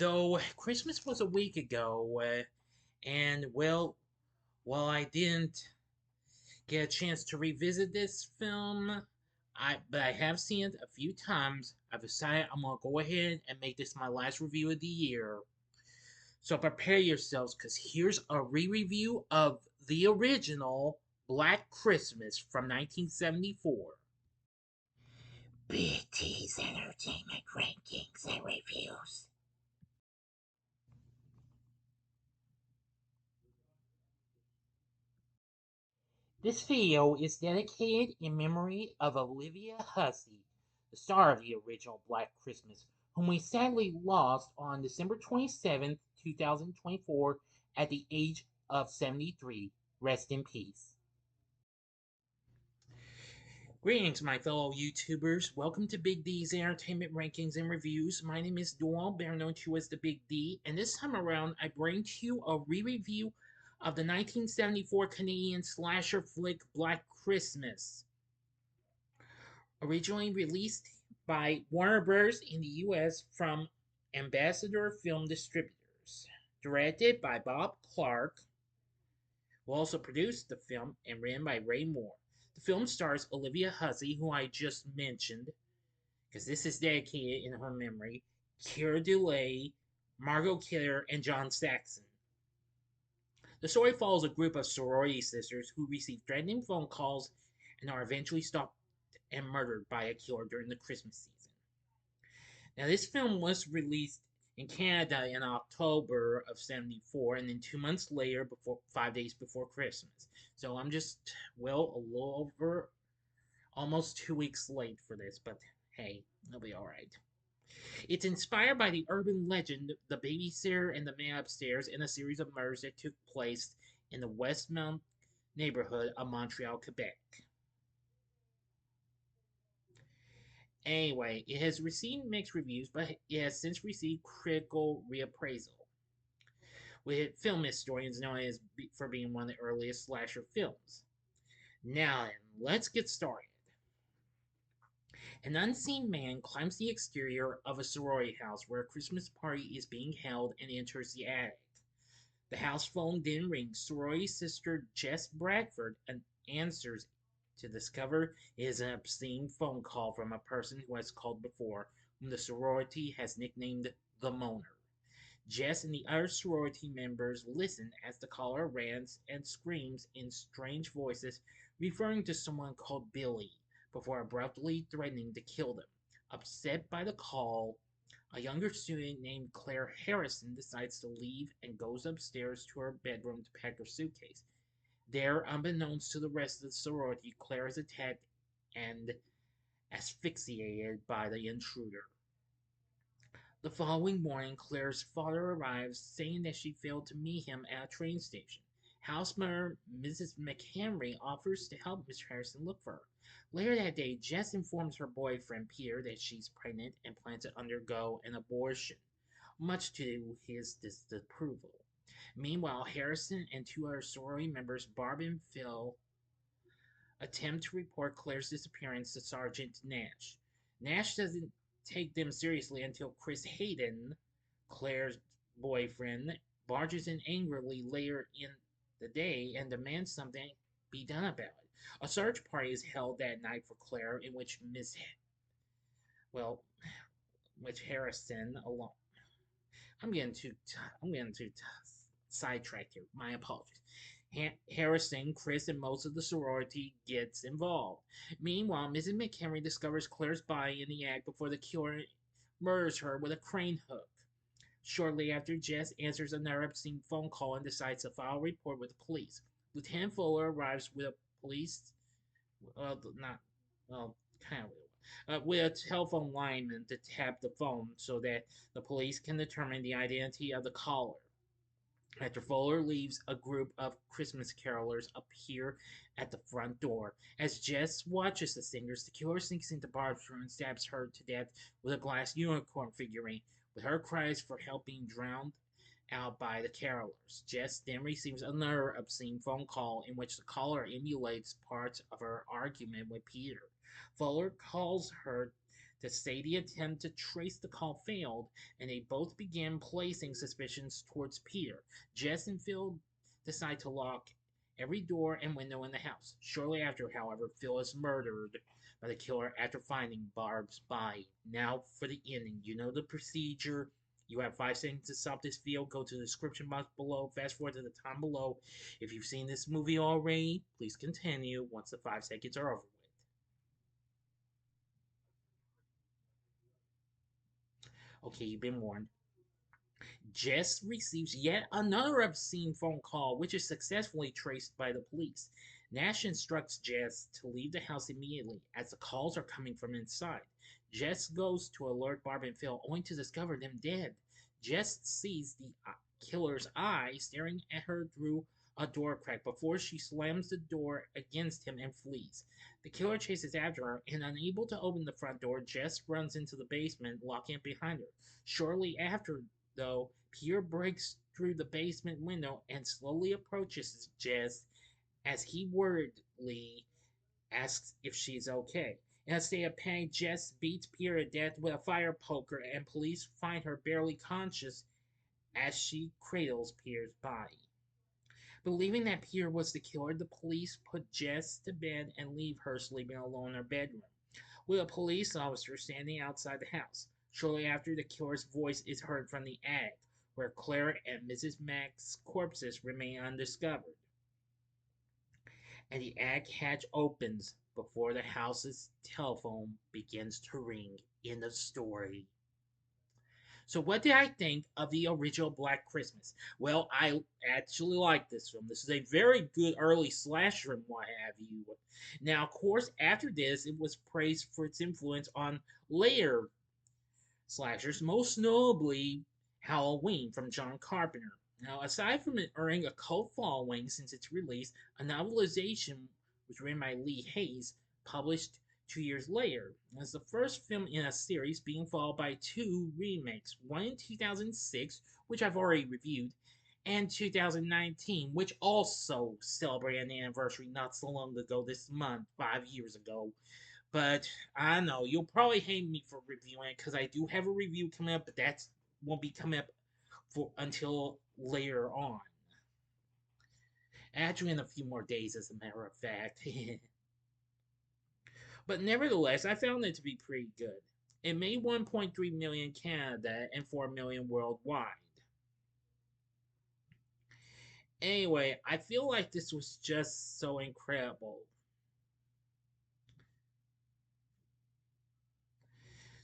Though Christmas was a week ago, and while I didn't get a chance to revisit this film, I have seen it a few times. I've decided I'm gonna go ahead and make this my last review of the year. So prepare yourselves, cause here's a re-review of the original Black Christmas from 1974. Big T's Entertainment Rankings and Reviews. This video is dedicated in memory of Olivia Hussey, the star of the original Black Christmas, whom we sadly lost on December 27th, 2024, at the age of 73. Rest in peace. Greetings, my fellow YouTubers. Welcome to Big D's Entertainment Rankings and Reviews. My name is Dual, better known to as the Big D, and this time around I bring to you a re-review of the 1974 Canadian slasher flick Black Christmas. Originally released by Warner Bros. In the US from Ambassador Film Distributors. Directed by Bob Clark, who also produced the film, and written by Ray Moore. The film stars Olivia Hussey, who I just mentioned, because this is dedicated in her memory, Keir Dullea, Margot Kidder, and John Saxon. The story follows a group of sorority sisters who receive threatening phone calls and are eventually stopped and murdered by a killer during the Christmas season. Now, this film was released in Canada in October of '74, and then 2 months later, 5 days before Christmas. So I'm just, well, a little over almost 2 weeks late for this, but hey, it'll be alright. It's inspired by the urban legend The Babysitter and the Man Upstairs, and a series of murders that took place in the Westmount neighborhood of Montreal, Quebec. Anyway, it has received mixed reviews, but it has since received critical reappraisal, with film historians knowing it for being one of the earliest slasher films. Now then, let's get started. An unseen man climbs the exterior of a sorority house where a Christmas party is being held and enters the attic. The house phone then rings. Sorority sister Jess Bradford answers to discover it is an obscene phone call from a person who has called before, whom the sorority has nicknamed the Moaner. Jess and the other sorority members listen as the caller rants and screams in strange voices, referring to someone called Billy, before abruptly threatening to kill them. Upset by the call, a younger student named Claire Harrison decides to leave and goes upstairs to her bedroom to pack her suitcase. There, unbeknownst to the rest of the sorority, Claire is attacked and asphyxiated by the intruder. The following morning, Claire's father arrives, saying that she failed to meet him at a train station. Housemother Mrs. McHenry offers to help Miss Harrison look for her. Later that day, Jess informs her boyfriend Peter that she's pregnant and plans to undergo an abortion, much to his disapproval. Meanwhile, Harrison and two other sorority members, Barb and Phil, attempt to report Claire's disappearance to Sergeant Nash. Nash doesn't take them seriously until Chris Hayden, Claire's boyfriend, barges in angrily later in the day and demands something be done about it. A search party is held that night for Claire, in which well, which Harrison along. I'm getting too sidetracked here. My apologies. Harrison, Chris, and most of the sorority gets involved. Meanwhile, Mrs. McHenry discovers Claire's body in the act before the killer murders her with a crane hook. Shortly after, Jess answers another obscene phone call and decides to file a report with the police. Lieutenant Fuller arrives with a police, not, well, kind of, with a telephone lineman to tap the phone so that the police can determine the identity of the caller. After Fuller leaves, a group of Christmas carolers appear at the front door. As Jess watches the singers, the killer sneaks into Barb's room and stabs her to death with a glass unicorn figurine, with her cries for help being drowned out by the carolers. Jess then receives another obscene phone call in which the caller emulates parts of her argument with Peter. Fuller calls her The Sadie attempt to trace the call failed, and they both began placing suspicions towards Peter. Jess and Phil decide to lock every door and window in the house. Shortly after, however, Phil is murdered by the killer after finding Barb's body. Now for the ending. You know the procedure. You have 5 seconds to stop this video. Go to the description box below. Fast forward to the time below. If you've seen this movie already, please continue once the 5 seconds are over with. Okay, you've been warned. Jess receives yet another obscene phone call, which is successfully traced by the police. Nash instructs Jess to leave the house immediately, as the calls are coming from inside. Jess goes to alert Barb and Phil, only to discover them dead. Jess sees the killer's eye staring at her through a door crack before she slams the door against him and flees. The killer chases after her, and unable to open the front door, Jess runs into the basement, locking it behind her. Shortly after, though, Pierre breaks through the basement window and slowly approaches Jess as he worriedly asks if she's okay. In a state of panic, Jess beats Pierre to death with a fire poker, and police find her barely conscious as she cradles Pierre's body. Believing that Pierre was the killer, the police put Jess to bed and leave her sleeping alone in her bedroom, with a police officer standing outside the house. Shortly after, the killer's voice is heard from the attic, where Clara and Mrs. Mack's corpses remain undiscovered. And the attic hatch opens before the house's telephone begins to ring in the story. So, what did I think of the original Black Christmas? Well, I actually like this film. This is a very good early slasher and what have you. Now, of course, after this, it was praised for its influence on later slashers, most notably Halloween from John Carpenter. Now, aside from it earning a cult following since its release, a novelization was written by Lee Hayes, published 2 years later. As the first film in a series, being followed by two remakes, one in 2006, which I've already reviewed, and 2019, which also celebrated an anniversary not so long ago this month, 5 years ago. But I know you'll probably hate me for reviewing it because I do have a review coming up, but that won't be coming up for until later on. Actually, in a few more days, as a matter of fact. But nevertheless, I found it to be pretty good. It made 1.3 million in Canada and 4 million worldwide. Anyway, I feel like this was just so incredible.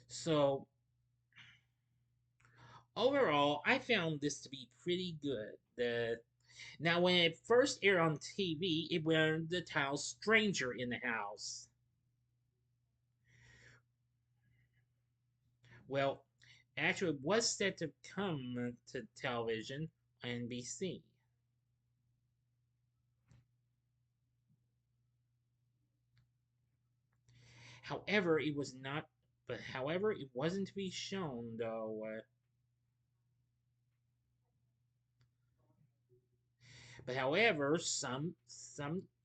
So, overall, I found this to be pretty good. Now, when it first aired on TV, it went the title Stranger in the House. Well, actually, it was set to come to television on NBC. However, it was not. But however, it wasn't to be shown though. But however, some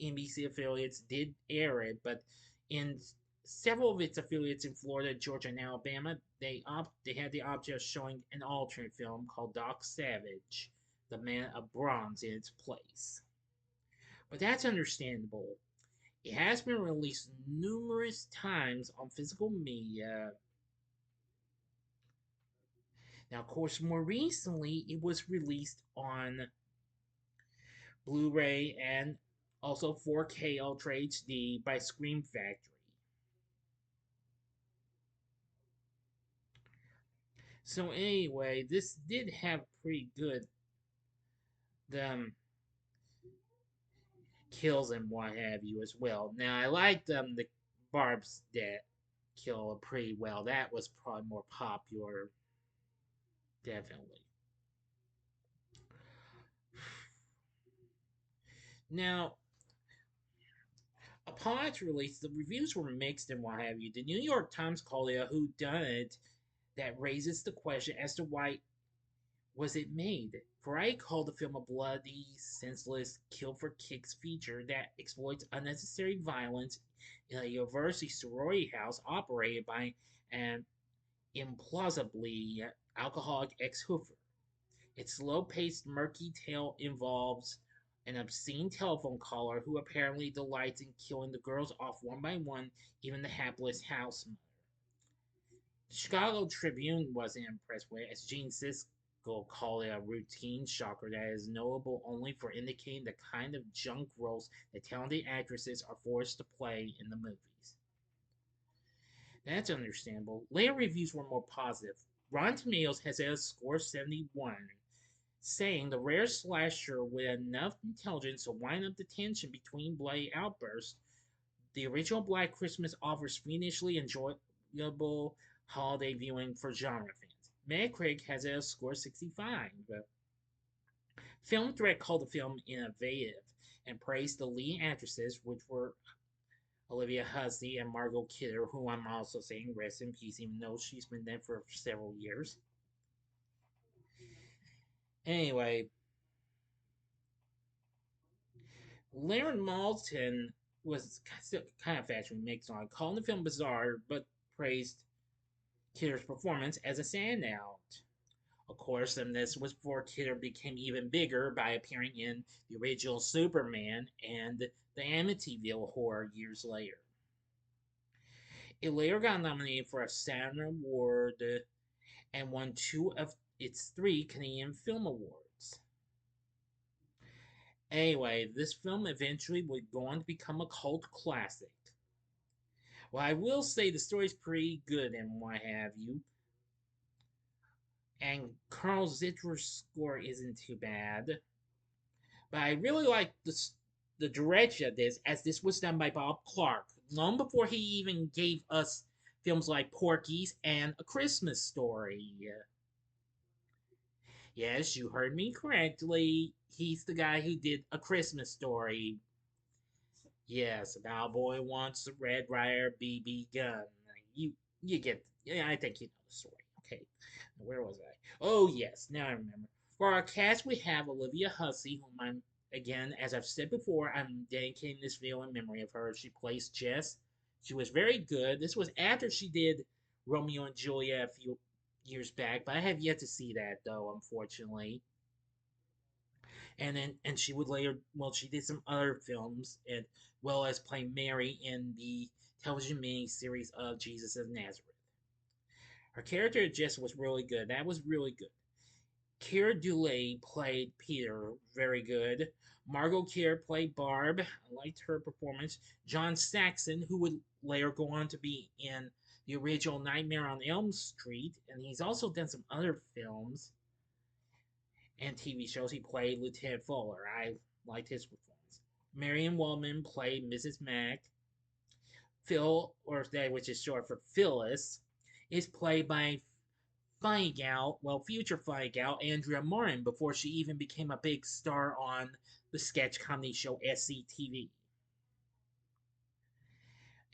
NBC affiliates did air it, but in several of its affiliates in Florida, Georgia, and Alabama, they had the option of showing an alternate film called Doc Savage, The Man of Bronze, in its place. But that's understandable. It has been released numerous times on physical media. Now, of course, more recently, it was released on Blu-ray and also 4K Ultra HD by Scream Factory. So anyway, this did have pretty good um, kills and what have you as well. Now I liked the Barb's death kill pretty well. That was probably more popular, definitely. Now, upon its release, the reviews were mixed and what have you. The New York Times called it a whodunit that raises the question as to why was it made. Variety called the film a bloody, senseless, kill for kicks feature that exploits unnecessary violence in a university sorority house operated by and implausibly alcoholic ex-hoofer. Its slow-paced, murky tale involves an obscene telephone caller who apparently delights in killing the girls off one by one, even the hapless house mother. The Chicago Tribune wasn't impressed with it, as Gene Siskel called it a routine shocker that is knowable only for indicating the kind of junk roles that talented actresses are forced to play in the movies. That's understandable. Later reviews were more positive. Rotten Tomatoes has a score of 71, saying the rare slasher with enough intelligence to wind up the tension between bloody outbursts. The original Black Christmas offers fiendishly enjoyable holiday viewing for genre fans. Metacritic has a score of 65. Film Threat called the film innovative and praised the lead actresses, which were Olivia Hussey and Margot Kidder, who I'm also saying rest in peace, even though she's been dead for several years. Anyway, Larry Malton was kind of factually mixed on, calling the film bizarre, but praised Kidder's performance as a standout. Of course, and this was before Kidder became even bigger by appearing in the original Superman and the Amityville horror years later. It later got nominated for a Saturn Award and won two of its three Canadian Film Awards. Anyway, this film eventually would go on to become a cult classic. Well, I will say the story's pretty good and what have you, and Carl Zitrer's score isn't too bad. But I really like the direction of this, as this was done by Bob Clark, long before he even gave us films like Porky's and A Christmas Story. Yes, you heard me correctly. He's the guy who did A Christmas Story. Yes, a cowboy wants a Red Ryder BB gun. You get. Yeah, I think you know the story. Okay, where was I? Oh yes, now I remember. For our cast, we have Olivia Hussey, whom I'm again, as I've said before, I'm dedicating this video in memory of her. She plays Jess. She was very good. This was after she did Romeo and Juliet a few years back, but I have yet to see that though, unfortunately. And she would later, well, she did some other films as well as play Mary in the television miniseries of Jesus of Nazareth. Her character Jess was really good. That was really good. Keir Dullea played Peter, very good. Margot Kidder played Barb. I liked her performance. John Saxon, who would later go on to be in the original Nightmare on Elm Street, and he's also done some other films and TV shows. He played Lieutenant Fuller. I liked his performance. Marion Wellman played Mrs. Mack. Phil, or that which is short for Phyllis, is played by funny gal, well, future funny gal, Andrea Martin, before she even became a big star on the sketch comedy show SCTV.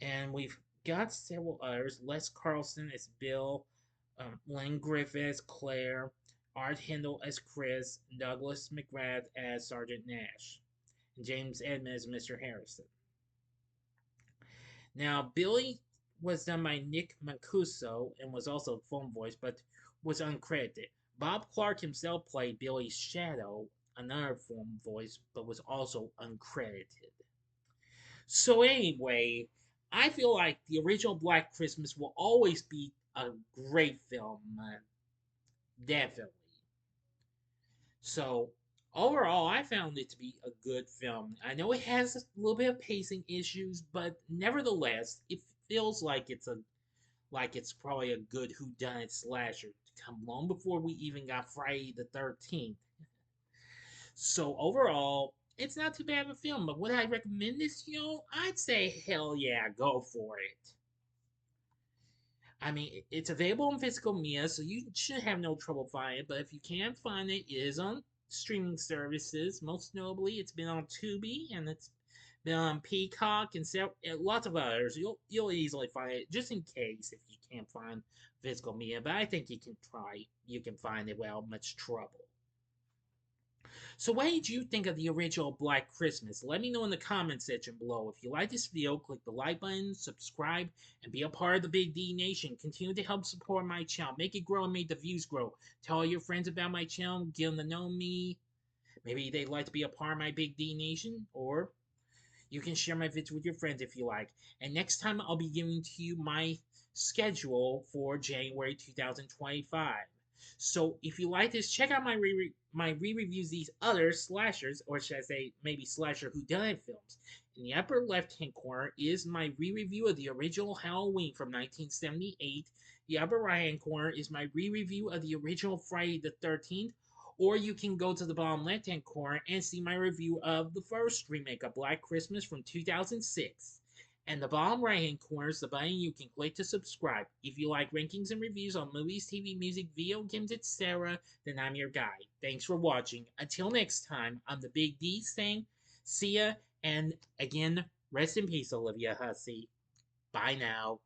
And we've got several others. Les Carlson as Bill, Lynn Griffith as Claire, Art Hindle as Chris, Douglas McGrath as Sergeant Nash, and James Edmund as Mr. Harrison. Now, Billy was done by Nick Mancuso and was also phone voice, but was uncredited. Bob Clark himself played Billy's shadow, another phone voice, but was also uncredited. So anyway, I feel like the original Black Christmas will always be a great film, definitely. So overall, I found it to be a good film. I know it has a little bit of pacing issues, but nevertheless, it feels like it's probably a good whodunit slasher to come long before we even got Friday the 13th. So overall, it's not too bad of a film, but would I recommend this? I'd say hell yeah, go for it. I mean, it's available on physical media, so you should have no trouble finding it. But if you can't find it, it is on streaming services. Most notably, it's been on Tubi and it's been on Peacock and lots of others. You'll easily find it, just in case if you can't find physical media. But I think you can try. You can find it without much trouble. So what did you think of the original Black Christmas? Let me know in the comment section below. If you like this video, click the like button, subscribe, and be a part of the Big D Nation. Continue to help support my channel. Make it grow and make the views grow. Tell all your friends about my channel, get them to know me. Maybe they'd like to be a part of my Big D Nation, or you can share my vids with your friends if you like. And next time I'll be giving to you my schedule for January 2025. So if you like this, check out my re-reviews these other slashers, or should I say maybe slasher whodunit films. In the upper left-hand corner is my re-review of the original Halloween from 1978. The upper right-hand corner is my re-review of the original Friday the 13th. Or you can go to the bottom left hand corner and see my review of the first remake of Black Christmas from 2006. And the bottom right hand corner is the button you can click to subscribe. If you like rankings and reviews on movies, TV, music, video games, etc., then I'm your guy. Thanks for watching. Until next time, I'm the Big D saying, see ya, and again, rest in peace, Olivia Hussey. Bye now.